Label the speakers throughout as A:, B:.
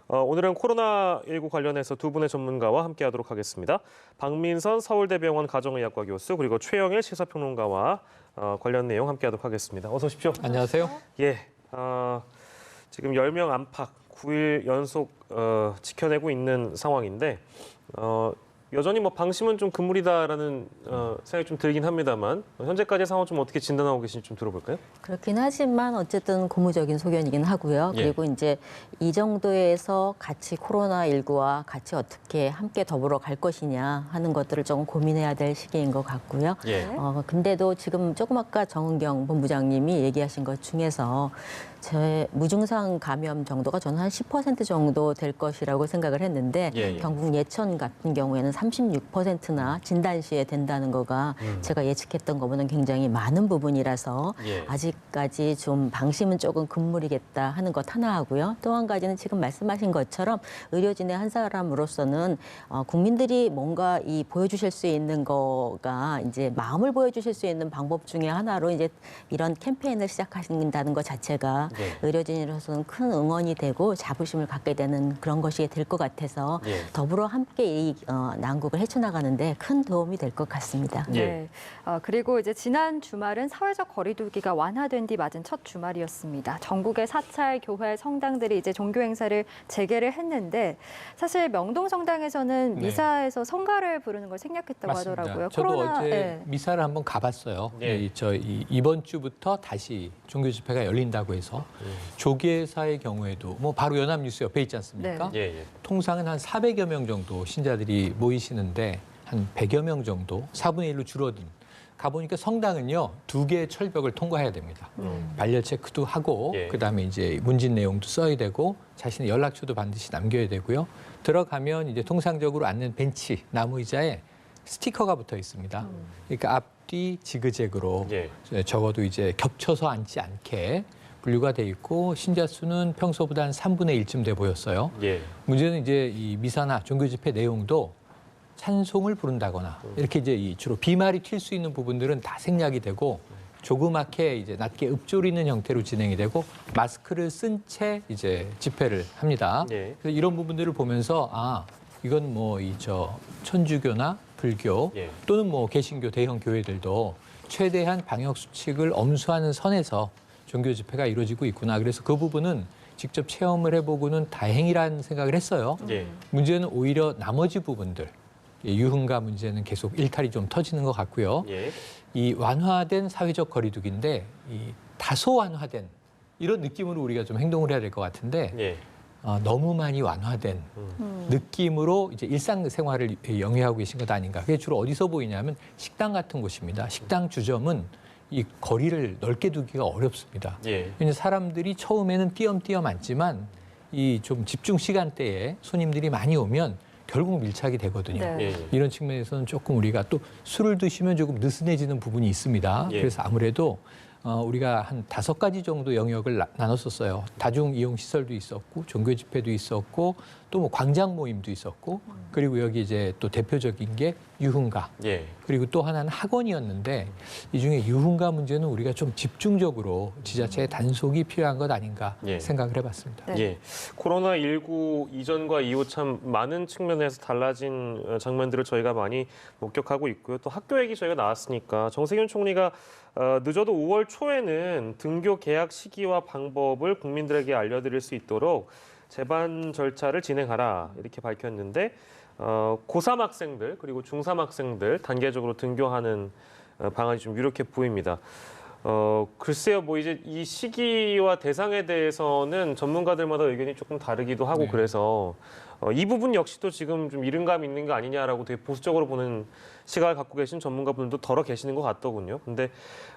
A: 오늘은 코로나19 관련해서 두 분의 전문가와 함께하도록 하겠습니다. 박민선 서울대병원 가정의학과 교수 그리고 최영일 시사평론가와 관련 내용 함께하도록 하겠습니다. 어서 오십시오.
B: 안녕하세요.
A: 예, 지금 10명 안팎 9일 연속 지켜내고 있는 상황인데 여전히 방심은 좀 금물이다라는 생각이 좀 들긴 합니다만 현재까지의 상황 좀 어떻게 진단하고 계신지 좀 들어볼까요?
C: 그렇긴 하지만 어쨌든 고무적인 소견이긴 하고요.
A: 예.
C: 그리고 이제 이 정도에서 같이 코로나19와 같이 어떻게 함께 더불어 갈 것이냐 하는 것들을 조금 고민해야 될 시기인 것 같고요.
A: 예.
C: 근데도 지금 조금 아까 정은경 본부장님이 얘기하신 것 중에서 제 무증상 감염 정도가 저는 한 10% 정도 될 것이라고 생각을 했는데
A: 예.
C: 경북 예천 같은 경우에는 36%나 진단 시에 된다는 거가 제가 예측했던 것보다는 굉장히 많은 부분이라서
A: 예.
C: 아직까지 좀 방심은 조금 금물이겠다 하는 것 하나 하고요. 또 한 가지는 지금 말씀하신 것처럼 의료진의 한 사람으로서는 국민들이 뭔가 이 보여주실 수 있는 거가 이제 마음을 보여주실 수 있는 방법 중에 하나로 이제 이런 캠페인을 시작하신다는 것 자체가
A: 예.
C: 의료진으로서는 큰 응원이 되고 자부심을 갖게 되는 그런 것이 될 것 같아서
A: 예.
C: 더불어 함께 이 난국을 헤쳐나가는데 큰 도움이 될 것 같습니다.
A: 예.
D: 네. 그리고 이제 지난 주말은 사회적 거리두기가 완화된 뒤 맞은 첫 주말이었습니다. 전국의 사찰, 교회, 성당들이 이제 종교 행사를 재개를 했는데 사실 명동 성당에서는
B: 네.
D: 미사에서 성가를 부르는 걸 생략했다고
B: 맞습니다.
D: 하더라고요.
B: 저도 어제
D: 네.
B: 미사를 한번 가봤어요.
A: 예.
B: 이번 주부터 다시 종교 집회가 열린다고 해서 조계사의 경우에도 바로 연합뉴스 옆에 있지 않습니까?
D: 네.
A: 예.
B: 통상은 한 400여 명 정도 신자들이 모이시는데 한 100여 명 정도 4분의 1로 줄어든. 가보니까 성당은요 2개의 철벽을 통과해야 됩니다. 발열 체크도 하고
A: 예.
B: 그다음에 이제 문진 내용도 써야 되고 자신의 연락처도 반드시 남겨야 되고요. 들어가면 이제 통상적으로 앉는 벤치 나무 의자에 스티커가 붙어 있습니다. 그러니까 앞뒤 지그재그로
A: 예.
B: 적어도 이제 겹쳐서 앉지 않게 분류가 돼 있고 신자 수는 평소보다 한 3분의 1쯤 돼 보였어요.
A: 예.
B: 문제는 이제 이 미사나 종교 집회 내용도 찬송을 부른다거나 이렇게 이제 주로 비말이 튈 수 있는 부분들은 다 생략이 되고 조그맣게 이제 낮게 읊조리는 형태로 진행이 되고 마스크를 쓴 채 이제 집회를 합니다.
A: 예.
B: 그래서 이런 부분들을 보면서 이건 천주교나 불교
A: 예.
B: 또는 개신교 대형 교회들도 최대한 방역 수칙을 엄수하는 선에서 종교 집회가 이루어지고 있구나. 그래서 그 부분은 직접 체험을 해보고는 다행이라는 생각을 했어요.
A: 예.
B: 문제는 오히려 나머지 부분들, 유흥가 문제는 계속 일탈이 좀 터지는 것 같고요.
A: 예.
B: 이 완화된 사회적 거리두기인데 이 다소 완화된 이런 느낌으로 우리가 좀 행동을 해야 될 것 같은데
A: 예.
B: 너무 많이 완화된 느낌으로 이제 일상생활을 영위하고 계신 것 아닌가. 그게 주로 어디서 보이냐면 식당 같은 곳입니다. 식당 주점은 이 거리를 넓게 두기가 어렵습니다.
A: 예.
B: 왜냐하면 사람들이 처음에는 띄엄띄엄 앉지만 이 좀 집중 시간대에 손님들이 많이 오면 결국 밀착이 되거든요.
D: 네.
A: 예.
B: 이런 측면에서는 조금 우리가 또 술을 드시면 조금 느슨해지는 부분이 있습니다.
A: 예.
B: 그래서 아무래도 우리가 한 5가지 정도 영역을 나눴었어요. 다중 이용 시설도 있었고, 종교 집회도 있었고, 또 광장 모임도 있었고, 그리고 여기 이제 또 대표적인 게 유흥가.
A: 예.
B: 그리고 또 하나는 학원이었는데 이 중에 유흥가 문제는 우리가 좀 집중적으로 지자체의 단속이 필요한 것 아닌가
A: 예.
B: 생각을 해봤습니다.
D: 네.
A: 예. 코로나19 이전과 이후 참 많은 측면에서 달라진 장면들을 저희가 많이 목격하고 있고요. 또 학교 얘기 저희가 나왔으니까 정세균 총리가 늦어도 5월 초에는 등교 개학 시기와 방법을 국민들에게 알려드릴 수 있도록 제반 절차를 진행하라 이렇게 밝혔는데 고3 학생들 그리고 중3 학생들 단계적으로 등교하는 방안이 좀 유력해 보입니다. 글쎄요, 이제 이 시기와 대상에 대해서는 전문가들마다 의견이 조금 다르기도 하고
B: 네.
A: 그래서 이 부분 역시도 지금 좀 이른감이 있는 거 아니냐라고 되게 보수적으로 보는 시각을 갖고 계신 전문가분들도 덜어 계시는 것 같더군요. 근데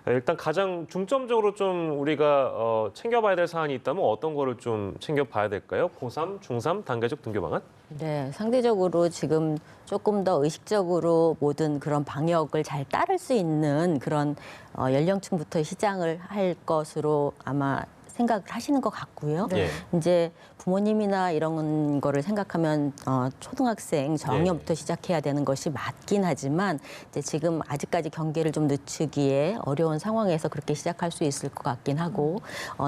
A: 일단 가장 중점적으로 좀 우리가 챙겨봐야 될 사안이 있다면 어떤 거를 좀 챙겨봐야 될까요? 고3, 중3 단계적 등교 방안?
C: 네, 상대적으로 지금 조금 더 의식적으로 모든 그런 방역을 잘 따를 수 있는 그런 연령층부터 시장을 할 것으로 아마 생각을 하시는 것 같고요.
A: 예.
C: 이제 부모님이나 이런 거를 생각하면 초등학생 저학년부터 시작해야 되는 것이 맞긴 하지만 이제 지금 아직까지 경계를 좀 늦추기에 어려운 상황에서 그렇게 시작할 수 있을 것 같긴 하고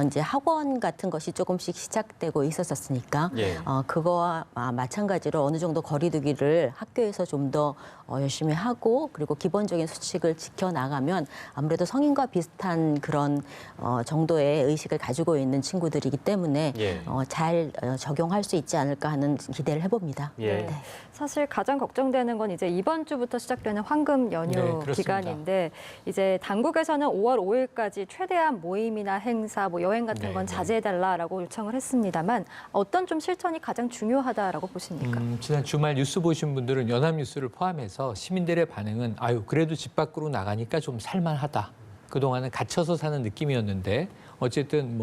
C: 이제 학원 같은 것이 조금씩 시작되고 있었으니까
A: 예.
C: 그거와 마찬가지로 어느 정도 거리두기를 학교에서 좀 더 열심히 하고 그리고 기본적인 수칙을 지켜나가면 아무래도 성인과 비슷한 그런 정도의 의식을 가지고 있는 친구들이기 때문에
A: 예.
C: 잘 적용할 수 있지 않을까 하는 기대를 해봅니다.
A: 예.
C: 네.
D: 사실 가장 걱정되는 건 이제 이번 주부터 시작되는 황금 연휴
B: 네, 그렇습니다.
D: 기간인데 이제 당국에서는 5월 5일까지 최대한 모임이나 행사, 뭐 여행 같은
B: 네,
D: 건
B: 네.
D: 자제해달라라고 요청을 했습니다만 어떤 좀 실천이 가장 중요하다라고 보십니까?
B: 지난 주말 뉴스 보신 분들은 연합뉴스를 포함해서 시민들의 반응은 아유 그래도 집 밖으로 나가니까 좀 살만하다. 그동안은 갇혀서 사는 느낌이었는데 어쨌든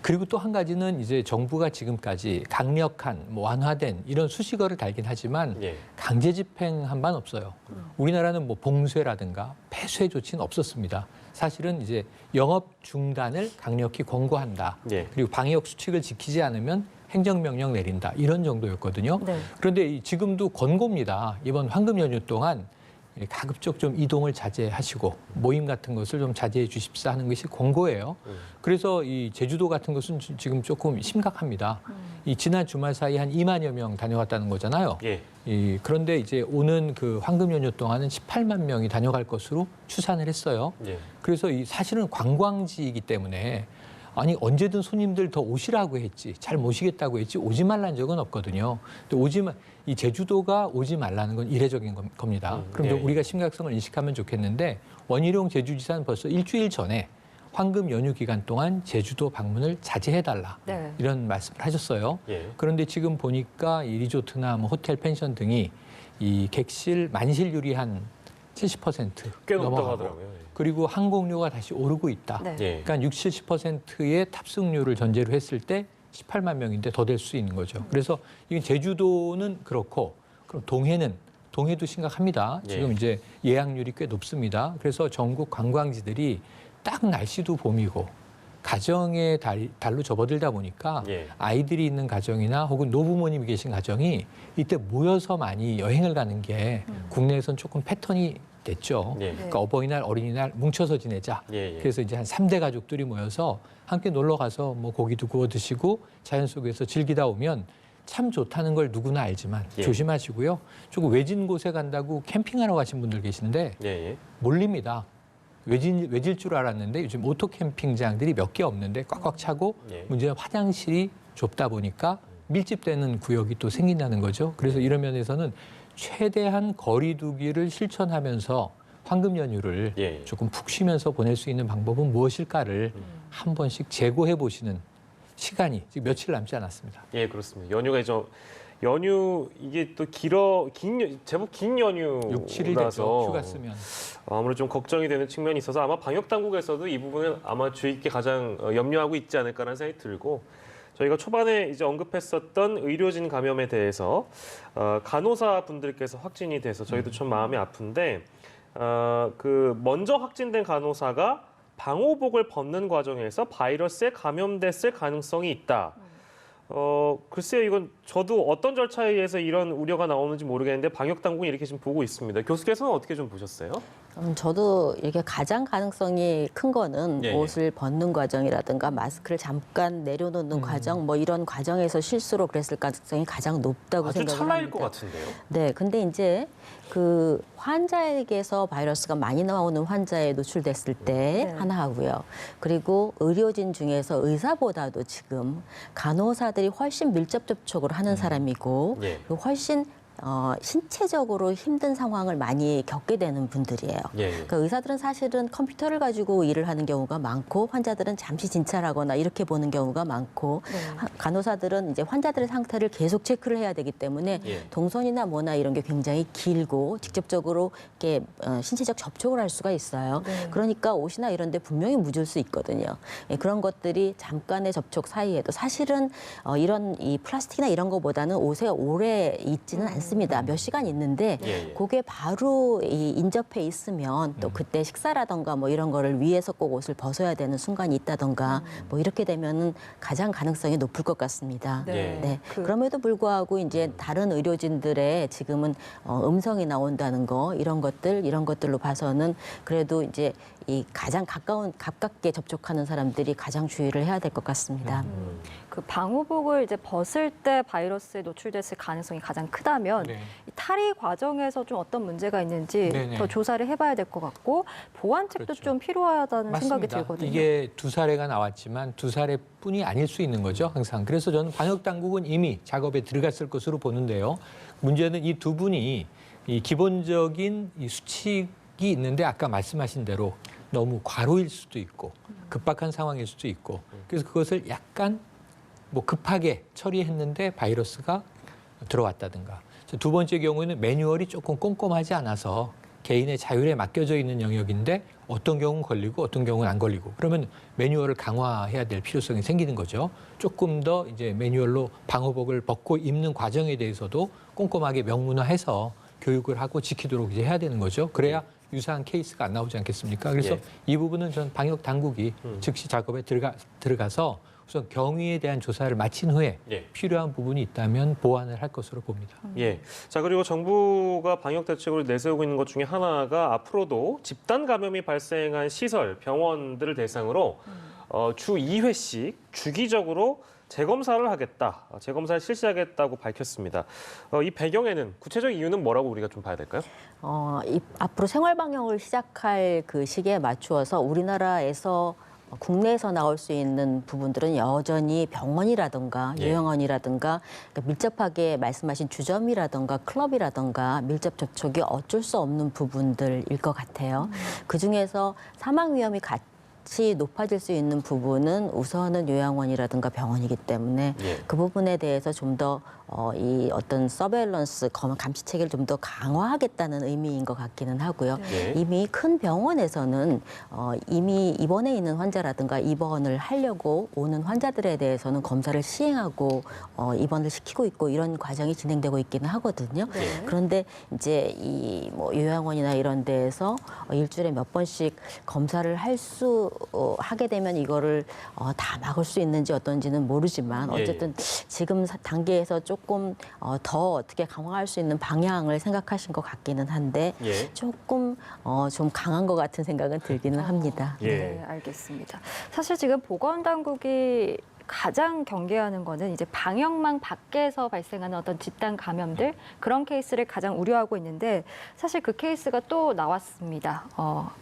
B: 그리고 또 한 가지는 이제 정부가 지금까지 강력한 완화된 이런 수식어를 달긴 하지만
A: 예.
B: 강제 집행한 바는 없어요. 우리나라는 봉쇄라든가 폐쇄 조치는 없었습니다. 사실은 이제 영업 중단을 강력히 권고한다.
A: 예.
B: 그리고 방역 수칙을 지키지 않으면 행정명령 내린다. 이런 정도였거든요.
D: 네.
B: 그런데 지금도 권고입니다. 이번 황금 연휴 동안 가급적 좀 이동을 자제하시고 모임 같은 것을 좀 자제해 주십사 하는 것이 권고예요. 그래서 이 제주도 같은 것은 지금 조금 심각합니다. 이 지난 주말 사이 한 2만여 명 다녀갔다는 거잖아요.
A: 예.
B: 그런데 이제 오는 그 황금 연휴 동안은 18만 명이 다녀갈 것으로 추산을 했어요.
A: 예.
B: 그래서 사실은 관광지이기 때문에 아니 언제든 손님들 더 오시라고 했지 잘 모시겠다고 했지 오지 말라는 적은 없거든요. 근데 이 제주도가 오지 말라는 건 이례적인 겁니다. 그럼 좀
A: 예.
B: 우리가 심각성을 인식하면 좋겠는데 원희룡 제주지사는 벌써 일주일 전에 황금 연휴 기간 동안 제주도 방문을 자제해달라
D: 네.
B: 이런 말씀을 하셨어요.
A: 예.
B: 그런데 지금 보니까 이 리조트나 호텔, 펜션 등이 이 객실 만실률이 한 70%
A: 꽤 높다고
B: 넘어가고
A: 하더라고요. 예.
B: 그리고 항공료가 다시 오르고 있다.
D: 네.
A: 예.
B: 그러니까 60, 70%의 탑승률을 전제로 했을 때 18만 명인데 더 될 수 있는 거죠. 그래서 이건 제주도는 그렇고 그럼 동해도 심각합니다.
A: 예.
B: 지금 이제 예약률이 꽤 높습니다. 그래서 전국 관광지들이 딱 날씨도 봄이고 가정의 달로 접어들다 보니까
A: 예.
B: 아이들이 있는 가정이나 혹은 노부모님이 계신 가정이 이때 모여서 많이 여행을 가는 게 국내에선 조금 패턴이 됐죠.
A: 예.
B: 그러니까 어버이날, 어린이날 뭉쳐서 지내자.
A: 예. 예.
B: 그래서 이제 한 3대 가족들이 모여서 함께 놀러 가서 고기도 구워 드시고 자연 속에서 즐기다 오면 참 좋다는 걸 누구나 알지만
A: 예.
B: 조심하시고요. 조금 외진 곳에 간다고 캠핑하러 가신 분들 계신데
A: 예. 예.
B: 몰립니다. 외질 줄 알았는데 요즘 오토 캠핑장들이 몇 개 없는데 꽉꽉 차고
A: 예.
B: 문제는 화장실이 좁다 보니까 밀집되는 구역이 또 생긴다는 거죠. 그래서 이런 면에서는 최대한 거리두기를 실천하면서 황금 연휴를
A: 예.
B: 조금 푹 쉬면서 보낼 수 있는 방법은 무엇일까를 한 번씩 재고해 보시는 시간이 지금 며칠 남지 않았습니다.
A: 예, 그렇습니다. 연휴가 연휴 이게 또 제법 긴
B: 6, 7일 됐죠.
A: 연휴라서
B: 휴가 쓰면.
A: 아무래도 좀 걱정이 되는 측면이 있어서 아마 방역 당국에서도 이 부분을 아마 주의 깊게 가장 염려하고 있지 않을까라는 생각이 들고 저희가 초반에 이제 언급했었던 의료진 감염에 대해서 간호사 분들께서 확진이 돼서 저희도 좀 마음이 아픈데 먼저 확진된 간호사가 방호복을 벗는 과정에서 바이러스에 감염됐을 가능성이 있다. 글쎄요, 이건 저도 어떤 절차에 의해서 이런 우려가 나오는지 모르겠는데 방역 당국이 이렇게 지금 보고 있습니다. 교수께서는 어떻게 좀 보셨어요?
C: 저도 이렇게 가장 가능성이 큰 거는
A: 예, 예.
C: 옷을 벗는 과정이라든가 마스크를 잠깐 내려놓는 과정, 이런 과정에서 실수로 그랬을 가능성이 가장 높다고
A: 아주
C: 생각을
A: 찰나일
C: 합니다.
A: 것 같은데요.
C: 네, 근데 이제 그 환자에게서 바이러스가 많이 나오는 환자에 노출됐을 때
D: 네.
C: 하나 하고요. 그리고 의료진 중에서 의사보다도 지금 간호사들이 훨씬 밀접 접촉을 하는 사람이고
A: 예.
C: 그리고 훨씬 신체적으로 힘든 상황을 많이 겪게 되는 분들이에요.
A: 예.
C: 그러니까 의사들은 사실은 컴퓨터를 가지고 일을 하는 경우가 많고 환자들은 잠시 진찰하거나 이렇게 보는 경우가 많고
D: 네.
C: 간호사들은 이제 환자들의 상태를 계속 체크를 해야 되기 때문에
A: 예.
C: 동선이나 뭐나 이런 게 굉장히 길고 직접적으로 이렇게 신체적 접촉을 할 수가 있어요.
D: 네.
C: 그러니까 옷이나 이런 데 분명히 묻을 수 있거든요. 예, 그런 것들이 잠깐의 접촉 사이에도 사실은 이런 이 플라스틱이나 이런 거보다는 옷에 오래 있지는 않습니다. 있습니다. 몇 시간 있는데
A: 예.
C: 그게 바로 인접해 있으면 또 그때 식사라던가 뭐 이런 거를 위해서 꼭 옷을 벗어야 되는 순간이 있다던가 뭐 이렇게 되면은 가장 가능성이 높을 것 같습니다.
A: 네.
C: 네. 그럼에도 불구하고 이제 다른 의료진들의 지금은 음성이 나온다는 거 이런 것들로 봐서는 그래도 이제 이 가장 가깝게 접촉하는 사람들이 가장 주의를 해야 될 것 같습니다.
D: 그 방호복을 이제 벗을 때 바이러스에 노출됐을 가능성이 가장 크다면
B: 네.
D: 이 탈의 과정에서 좀 어떤 문제가 있는지
B: 네네.
D: 더 조사를 해봐야 될 것 같고 보완책도
B: 그렇죠.
D: 좀 필요하다는 생각이
B: 맞습니다.
D: 들거든요.
B: 이게 2사례가 나왔지만 2사례뿐이 아닐 수 있는 거죠, 항상. 그래서 저는 방역 당국은 이미 작업에 들어갔을 것으로 보는데요. 문제는 이 두 분이 이 기본적인 이 수칙이 있는데 아까 말씀하신 대로 너무 과로일 수도 있고 급박한 상황일 수도 있고 그래서 그것을 약간 뭐 급하게 처리했는데 바이러스가 들어왔다든가. 두 번째 경우에는 매뉴얼이 조금 꼼꼼하지 않아서 개인의 자율에 맡겨져 있는 영역인데 어떤 경우는 걸리고 어떤 경우는 안 걸리고 그러면 매뉴얼을 강화해야 될 필요성이 생기는 거죠. 조금 더 이제 매뉴얼로 방호복을 벗고 입는 과정에 대해서도 꼼꼼하게 명문화해서 교육을 하고 지키도록 이제 해야 되는 거죠. 그래야 유사한 케이스가 안 나오지 않겠습니까? 그래서
A: 예.
B: 이 부분은 전 방역 당국이 즉시 작업에 들어가서 우선 경위에 대한 조사를 마친 후에
A: 예.
B: 필요한 부분이 있다면 보완을 할 것으로 봅니다.
A: 예. 자, 그리고 정부가 방역 대책으로 내세우고 있는 것 중에 하나가 앞으로도 집단 감염이 발생한 시설, 병원들을 대상으로 주 2회씩 주기적으로 재검사를 하겠다, 재검사를 실시하겠다고 밝혔습니다. 이 배경에는 구체적 이유는 뭐라고 우리가 좀 봐야 될까요?
C: 앞으로 생활 방역을 시작할 그 시기에 맞추어서 우리나라에서 국내에서 나올 수 있는 부분들은 여전히 병원이라든가
A: 예.
C: 요양원이라든가 그러니까 밀접하게 말씀하신 주점이라든가 클럽이라든가 밀접 접촉이 어쩔 수 없는 부분들일 것 같아요. 그중에서 사망 위험이 같이 높아질 수 있는 부분은 우선은 요양원이라든가 병원이기 때문에
A: 예.
C: 그 부분에 대해서 좀 더 이 어떤 서베일런스 감시 체계를 좀 더 강화하겠다는 의미인 것 같기는 하고요.
A: 예.
C: 이미 큰 병원에서는 이미 입원해 있는 환자라든가 입원을 하려고 오는 환자들에 대해서는 검사를 시행하고 입원을 시키고 있고 이런 과정이 진행되고 있기는 하거든요.
D: 네.
C: 그런데 이제 이 뭐 요양원이나 이런 데에서 일주일에 몇 번씩 검사를 하게 되면 이거를 다 막을 수 있는지 어떤지는 모르지만
A: 예, 예.
C: 어쨌든 지금 단계에서 조금 더 어떻게 강화할 수 있는 방향을 생각하신 것 같기는 한데
A: 예.
C: 조금 좀 강한 것 같은 생각은 들기는 합니다.
A: 예.
D: 네, 알겠습니다. 사실 지금 보건당국이 가장 경계하는 거는 이제 방역망 밖에서 발생하는 어떤 집단 감염들 그런 케이스를 가장 우려하고 있는데 사실 그 케이스가 또 나왔습니다.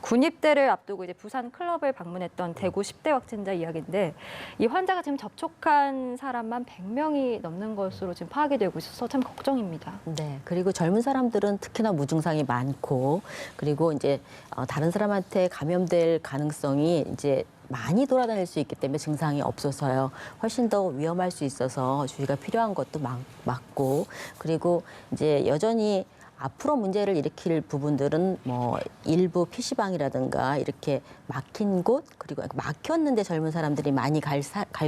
D: 군입대를 앞두고 이제 부산 클럽을 방문했던 대구 10대 확진자 이야기인데 이 환자가 지금 접촉한 사람만 100명이 넘는 것으로 지금 파악이 되고 있어서 참 걱정입니다.
C: 네. 그리고 젊은 사람들은 특히나 무증상이 많고 그리고 이제 다른 사람한테 감염될 가능성이 이제 많이 돌아다닐 수 있기 때문에 증상이 없어서요. 훨씬 더 위험할 수 있어서 주의가 필요한 것도 맞고 그리고 이제 여전히 앞으로 문제를 일으킬 부분들은 뭐 일부 PC방이라든가 이렇게 막힌 곳 그리고 막혔는데 젊은 사람들이 많이 갈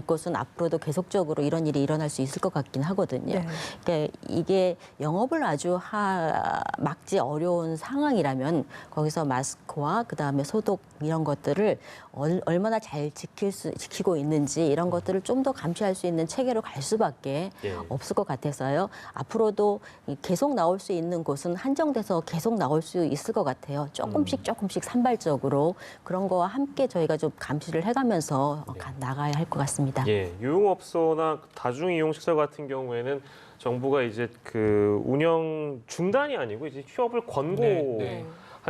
C: 곳은 앞으로도 계속적으로 이런 일이 일어날 수 있을 것 같긴 하거든요.
D: 네.
C: 그러니까 이게 영업을 아주 막지 어려운 상황이라면 거기서 마스크와 그다음에 소독 이런 것들을 얼마나 잘 지키고 있는지 이런 것들을 좀 더 감시할 수 있는 체계로 갈 수밖에
A: 예.
C: 없을 것 같아서요. 앞으로도 계속 나올 수 있는 곳은 한정돼서 계속 나올 수 있을 것 같아요. 조금씩 산발적으로 그런 거와 함께 저희가 좀 감시를 해가면서 나가야 할 것 같습니다.
A: 예, 유흥업소나 다중이용시설 같은 경우에는 정부가 이제 그 운영 중단이 아니고 이제 휴업을 권고한
B: 네.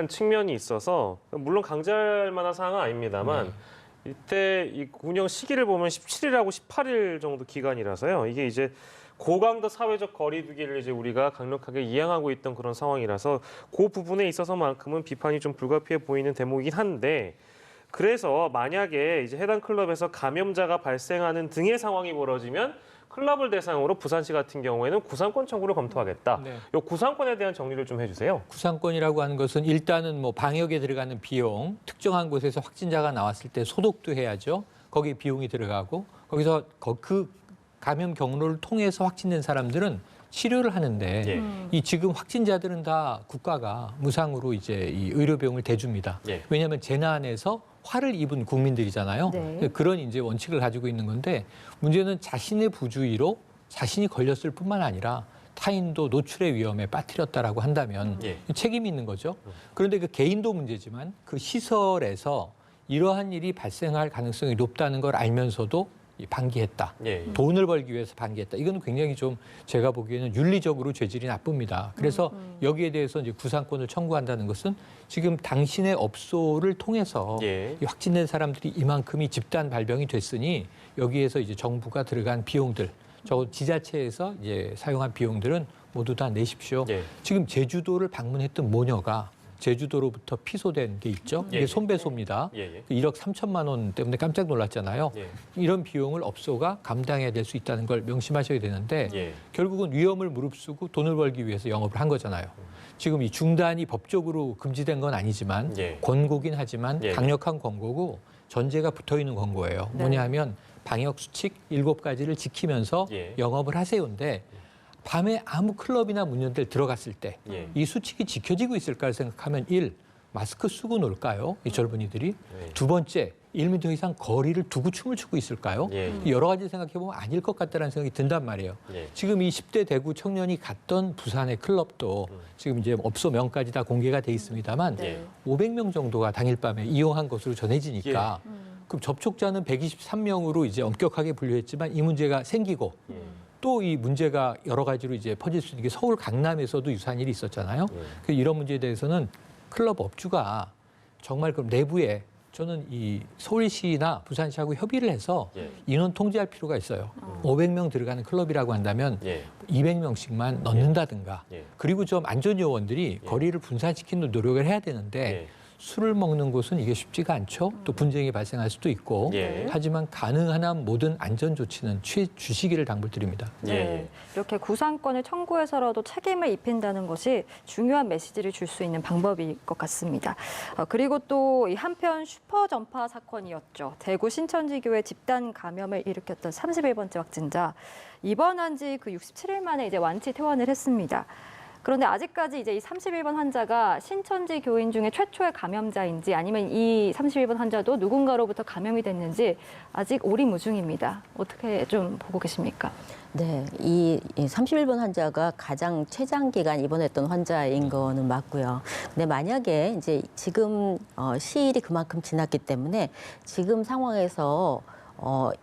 A: 측면이 있어서 물론 강제할 만한 사항은 아닙니다만 이때 이 운영 시기를 보면 17일하고 18일 정도 기간이라서요. 이게 이제 고강도 사회적 거리두기를 이제 우리가 강력하게 이행하고 있던 그런 상황이라서 그 부분에 있어서만큼은 비판이 좀 불가피해 보이는 대목이긴 한데 그래서 만약에 이제 해당 클럽에서 감염자가 발생하는 등의 상황이 벌어지면 클럽을 대상으로 부산시 같은 경우에는 구상권 청구를 검토하겠다.
B: 네.
A: 이 구상권에 대한 정리를 좀 해주세요.
B: 구상권이라고 하는 것은 일단은 뭐 방역에 들어가는 비용, 특정한 곳에서 확진자가 나왔을 때 소독도 해야죠. 거기에 비용이 들어가고 거기서 그 감염 경로를 통해서 확진된 사람들은 치료를 하는데
A: 예.
B: 이 지금 확진자들은 다 국가가 무상으로 이제 이 의료비용을 대줍니다.
A: 예.
B: 왜냐하면 재난에서 화를 입은 국민들이잖아요.
D: 네.
B: 그런 이제 원칙을 가지고 있는 건데 문제는 자신의 부주의로 자신이 걸렸을 뿐만 아니라 타인도 노출의 위험에 빠뜨렸다라고 한다면
A: 예.
B: 책임이 있는 거죠. 그런데 그 개인도 문제지만 그 시설에서 이러한 일이 발생할 가능성이 높다는 걸 알면서도 방기했다.
A: 예.
B: 돈을 벌기 위해서 방기했다. 이건 굉장히 좀 제가 보기에는 윤리적으로 죄질이 나쁩니다. 그래서 여기에 대해서 이제 구상권을 청구한다는 것은 지금 당신의 업소를 통해서
A: 예.
B: 이 확진된 사람들이 이만큼이 집단 발병이 됐으니 여기에서 이제 정부가 들어간 비용들, 저 지자체에서 이제 사용한 비용들은 모두 다 내십시오.
A: 예.
B: 지금 제주도를 방문했던 모녀가 제주도로부터 피소된 게 있죠.
A: 예.
B: 이게 손배소입니다.
A: 예. 예.
B: 1억 3천만 원 때문에 깜짝 놀랐잖아요.
A: 예.
B: 이런 비용을 업소가 감당해야 될 수 있다는 걸 명심하셔야 되는데
A: 예.
B: 결국은 위험을 무릅쓰고 돈을 벌기 위해서 영업을 한 거잖아요. 지금 이 중단이 법적으로 금지된 건 아니지만
A: 예.
B: 권고긴 하지만
A: 예.
B: 강력한 권고고 전제가 붙어 있는 권고예요.
D: 네.
B: 뭐냐 하면 방역 수칙 7가지를 지키면서
A: 예.
B: 영업을 하세요인데 밤에 아무 클럽이나 문연들 들어갔을 때 이
A: 예.
B: 수칙이 지켜지고 있을까 생각하면 1. 마스크 쓰고 놀까요? 이 젊은이들이.
A: 예.
B: 2번째, 1m 이상 거리를 두고 춤을 추고 있을까요?
A: 예.
B: 여러 가지 생각해보면 아닐 것 같다는 생각이 든단 말이에요.
A: 예.
B: 지금 이 10대 대구 청년이 갔던 부산의 클럽도 지금 이제 업소 명까지 다 공개가 돼 있습니다만
A: 예.
B: 500명 정도가 당일 밤에 이용한 것으로 전해지니까 그럼 접촉자는 123명으로 이제 엄격하게 분류했지만 이 문제가 생기고
A: 예.
B: 또 이 문제가 여러 가지로 이제 퍼질 수 있는 게 서울 강남에서도 유사한 일이 있었잖아요. 그 이런 문제에 대해서는 클럽 업주가 정말 그럼 내부에 저는 이 서울시나 부산시하고 협의를 해서
A: 예.
B: 인원 통제할 필요가 있어요. 500명 들어가는 클럽이라고 한다면
A: 예.
B: 200명씩만 넣는다든가
A: 예.
B: 그리고 좀 안전요원들이
A: 예.
B: 거리를 분산시키는 노력을 해야 되는데
A: 예.
B: 술을 먹는 곳은 이게 쉽지가 않죠. 또 분쟁이 발생할 수도 있고
A: 예.
B: 하지만 가능한 한 모든 안전 조치는 취해 주시기를 당부드립니다.
A: 예.
D: 네. 이렇게 구상권을 청구해서라도 책임을 입힌다는 것이 중요한 메시지를 줄 수 있는 방법일 것 같습니다. 그리고 또 이 한편 슈퍼 전파 사건이었죠. 대구 신천지교회 집단 감염을 일으켰던 31번째 확진자 입원한 지 그 67일 만에 이제 완치 퇴원을 했습니다. 그런데 아직까지 이제 이 31번 환자가 신천지 교인 중에 최초의 감염자인지 아니면 이 31번 환자도 누군가로부터 감염이 됐는지 아직 오리무중입니다. 어떻게 좀 보고 계십니까?
C: 네, 이 31번 환자가 가장 최장기간 입원했던 환자인 거는 맞고요. 근데 만약에 이제 지금 시일이 그만큼 지났기 때문에 지금 상황에서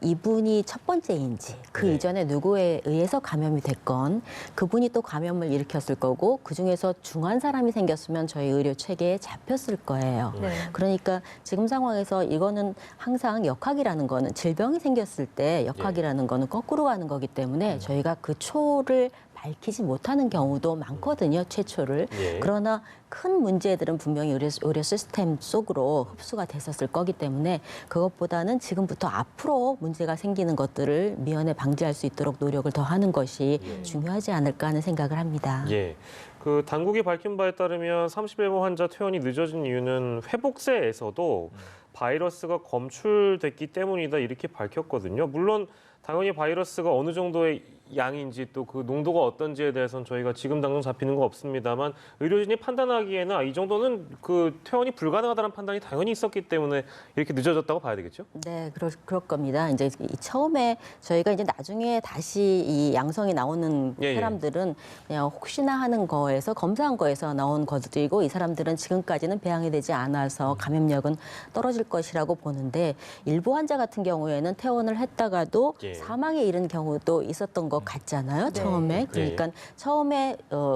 C: 이분이 첫 번째인지 그
A: 네.
C: 이전에 누구에 의해서 감염이 됐건 그분이 또 감염을 일으켰을 거고 그중에서 중한 사람이 생겼으면 저희 의료 체계에 잡혔을 거예요.
D: 네.
C: 그러니까 지금 상황에서 이거는 항상 역학이라는 거는 질병이 생겼을 때 역학이라는 거는 거꾸로 가는 거기 때문에 저희가 그 초를 밝히지 못하는 경우도 많거든요, 최초를.
A: 예.
C: 그러나 큰 문제들은 분명히 의료 시스템 속으로 흡수가 됐었을 거기 때문에 그것보다는 지금부터 앞으로 문제가 생기는 것들을 미연에 방지할 수 있도록 노력을 더 하는 것이 중요하지 않을까 하는 생각을 합니다.
A: 예. 그 당국이 밝힌 바에 따르면 31번 환자 퇴원이 늦어진 이유는 회복세에서도 바이러스가 검출됐기 때문이다 이렇게 밝혔거든요. 물론 당연히 바이러스가 어느 정도의 양인지 또 그 농도가 어떤지에 대해서는 저희가 지금 당장 잡히는 거 없습니다만 의료진이 판단하기에는 이 정도는 그 퇴원이 불가능하다는 판단이 당연히 있었기 때문에 이렇게 늦어졌다고 봐야 되겠죠?
C: 네, 그럴 겁니다. 이제 처음에 저희가 이제 나중에 다시 이 양성이 나오는
A: 예, 예.
C: 사람들은 그냥 혹시나 하는 거에서 검사한 거에서 나온 것들이고 이 사람들은 지금까지는 배양이 되지 않아서 감염력은 떨어질 것이라고 보는데 일부 환자 같은 경우에는 퇴원을 했다가도
A: 예.
C: 사망에 이른 경우도 있었던 것 같잖아요. 처음에 그러니까 처음에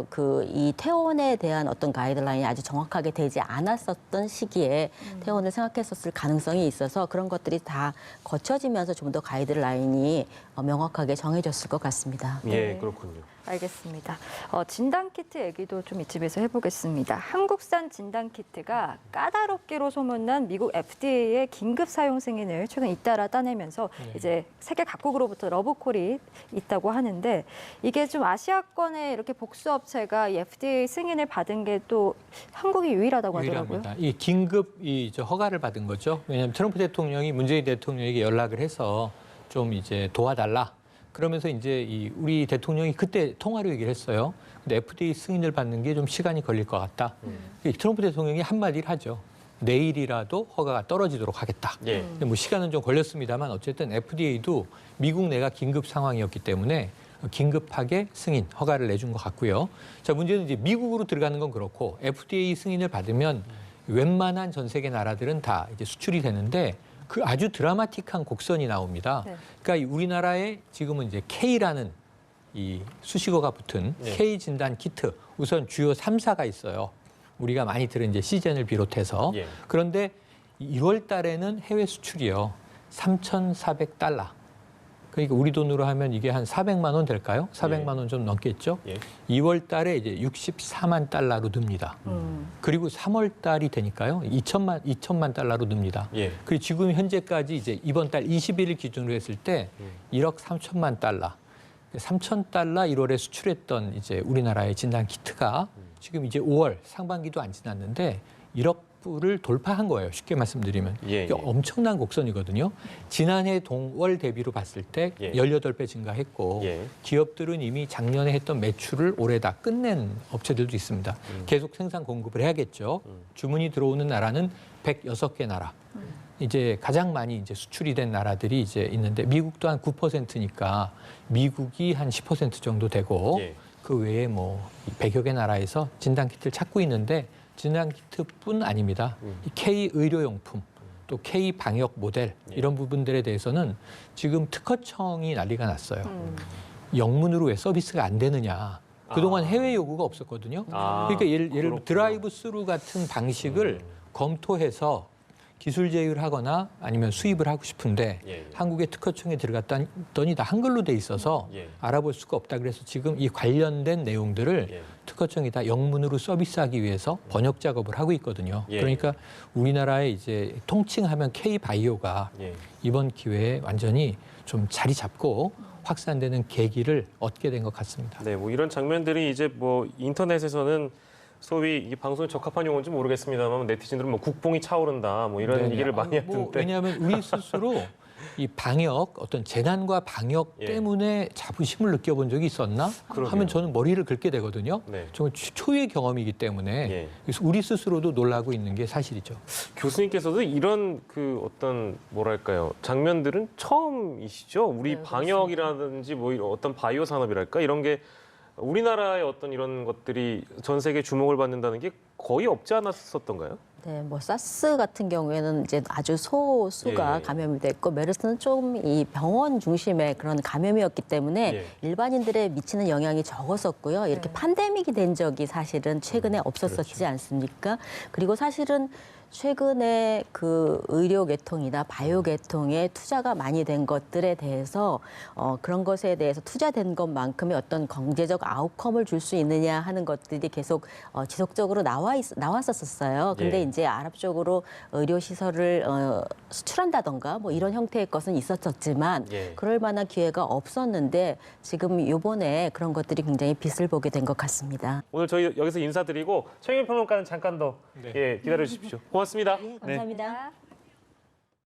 C: 그 이 퇴원에 대한 어떤 가이드라인이 아주 정확하게 되지 않았었던 시기에 퇴원을 생각했었을 가능성이 있어서 그런 것들이 다 거쳐지면서 좀 더 가이드라인이 명확하게 정해졌을 것 같습니다.
A: 예,
D: 네.
A: 그렇군요.
D: 알겠습니다. 진단키트 얘기도 좀 이쯤에서 해보겠습니다. 한국산 진단키트가 까다롭기로 소문난 미국 FDA의 긴급 사용 승인을 최근 잇따라 따내면서 이제 세계 각국으로부터 러브콜이 있다고 하는데 이게 좀 아시아권에 이렇게 복수업체가 이 FDA 승인을 받은 게 또 한국이 유일하다고 하더라고요.
B: 유일합니다. 이 긴급 허가를 받은 거죠. 왜냐하면 트럼프 대통령이 문재인 대통령에게 연락을 해서 좀 이제 도와달라. 그러면서 이제 우리 대통령이 그때 통화로 얘기를 했어요. 근데 FDA 승인을 받는 게 좀 시간이 걸릴 것 같다. 트럼프 대통령이 한마디를 하죠. 내일이라도 허가가 떨어지도록 하겠다.
A: 예.
B: 근데 뭐 시간은 좀 걸렸습니다만 어쨌든 FDA도 미국 내가 긴급 상황이었기 때문에 긴급하게 승인, 허가를 내준 것 같고요. 자, 문제는 이제 미국으로 들어가는 건 그렇고 FDA 승인을 받으면 웬만한 전 세계 나라들은 다 이제 수출이 되는데 그 아주 드라마틱한 곡선이 나옵니다.
D: 네.
B: 그러니까 우리나라에 지금은 이제 K라는 이 수식어가 붙은
A: 네.
B: K 진단 키트 우선 주요 3사가 있어요. 우리가 많이 들은 이제 시젠을 비롯해서
A: 예.
B: 그런데 1월 달에는 해외 수출이요. 3,400달러. 그러니까 우리 돈으로 하면 이게 한 400만 원 될까요? 400만 원 좀 넘겠죠?
A: 예.
B: 2월 달에 이제 64만 달러로 늡니다. 그리고 3월 달이 되니까요. 2천만 달러로 늡니다.
A: 예.
B: 그리고 지금 현재까지 이제 이번 달 21일 기준으로 했을 때 1억 3천만 달러. 3천 달러 1월에 수출했던 이제 우리나라의 진단 키트가 지금 이제 5월 상반기도 안 지났는데 1억 불을 돌파한 거예요. 쉽게 말씀드리면.
A: 예,
B: 이게
A: 예.
B: 엄청난 곡선이거든요. 지난해 동월 대비로 봤을 때
A: 예.
B: 18배 증가했고
A: 예.
B: 기업들은 이미 작년에 했던 매출을 올해 다 끝낸 업체들도 있습니다. 계속 생산 공급을 해야겠죠. 주문이 들어오는 나라는 106개 나라. 이제 가장 많이 이제 수출이 된 나라들이 이제 있는데 미국도 한 9%니까 미국이 한 10% 정도 되고
A: 예.
B: 그 외에 뭐 100여 개 나라에서 진단 키트를 찾고 있는데 진단 키트뿐 아닙니다. 이 K 의료용품 또 K 방역 모델 이런 부분들에 대해서는 지금 특허청이 난리가 났어요. 영문으로 왜 서비스가 안 되느냐. 그동안 해외 요구가 없었거든요. 그러니까 예를 들어
A: 그렇군요.
B: 드라이브 스루 같은 방식을 검토해서 기술 제휴를 하거나 아니면 수입을 하고 싶은데
A: 예, 예.
B: 한국의 특허청에 들어갔더니 다 한글로 돼 있어서
A: 예.
B: 알아볼 수가 없다. 그래서 지금 이 관련된 내용들을
A: 예.
B: 특허청이 다 영문으로 서비스하기 위해서 번역 작업을 하고 있거든요.
A: 예.
B: 그러니까 우리나라에 이제 통칭하면 K-바이오가
A: 예.
B: 이번 기회에 완전히 좀 자리 잡고 확산되는 계기를 얻게 된 것 같습니다.
A: 네, 뭐 이런 장면들이 이제 뭐 인터넷에서는 소위 이 방송에 적합한 용어인지 모르겠습니다만 네티즌들은 뭐 국뽕이 차오른다 뭐 이런
B: 네네.
A: 얘기를 많이
B: 아니,
A: 하던데.
B: 왜냐하면 우리 스스로 이 방역 어떤 재난과 방역
A: 예.
B: 때문에 자부심을 느껴본 적이 있었나
A: 그러게요.
B: 하면 저는 머리를 긁게 되거든요.
A: 네.
B: 정말 초유의 경험이기 때문에
A: 예.
B: 그래서 우리 스스로도 놀라고 있는 게 사실이죠.
A: 교수님께서도 이런 그 어떤 뭐랄까요 장면들은 처음이시죠? 우리
C: 네,
A: 방역이라든지 뭐 이런 어떤 바이오 산업이랄까 이런 게 우리나라의 어떤 이런 것들이 전 세계 주목을 받는다는 게 거의 없지 않았었던가요?
C: 네, 뭐 사스 같은 경우에는 이제 아주 소수가
A: 예.
C: 감염이 됐고 메르스는 좀 이 병원 중심의 그런 감염이었기 때문에
A: 예.
C: 일반인들에 미치는 영향이 적었었고요. 이렇게
D: 네.
C: 팬데믹이 된 적이 사실은 최근에 없었었지
B: 그렇죠.
C: 않습니까? 그리고 사실은 최근에 그 의료 계통이나 바이오 계통에 투자가 많이 된 것들에 대해서 그런 것에 대해서 투자된 것만큼의 어떤 경제적 아웃컴을 줄 수 있느냐 하는 것들이 계속 지속적으로 나왔었어요. 근데
A: 예.
C: 이제 아랍 쪽으로 의료 시설을 수출한다던가 뭐 이런 형태의 것은 있었었지만
A: 예.
C: 그럴 만한 기회가 없었는데 지금 이번에 그런 것들이 굉장히 빛을 보게 된 것 같습니다.
A: 오늘 저희 여기서 인사드리고 최영일 평론가는 잠깐 더
B: 네.
A: 예, 기다려 주십시오. 고맙습니다.
C: 감사합니다.
D: 네.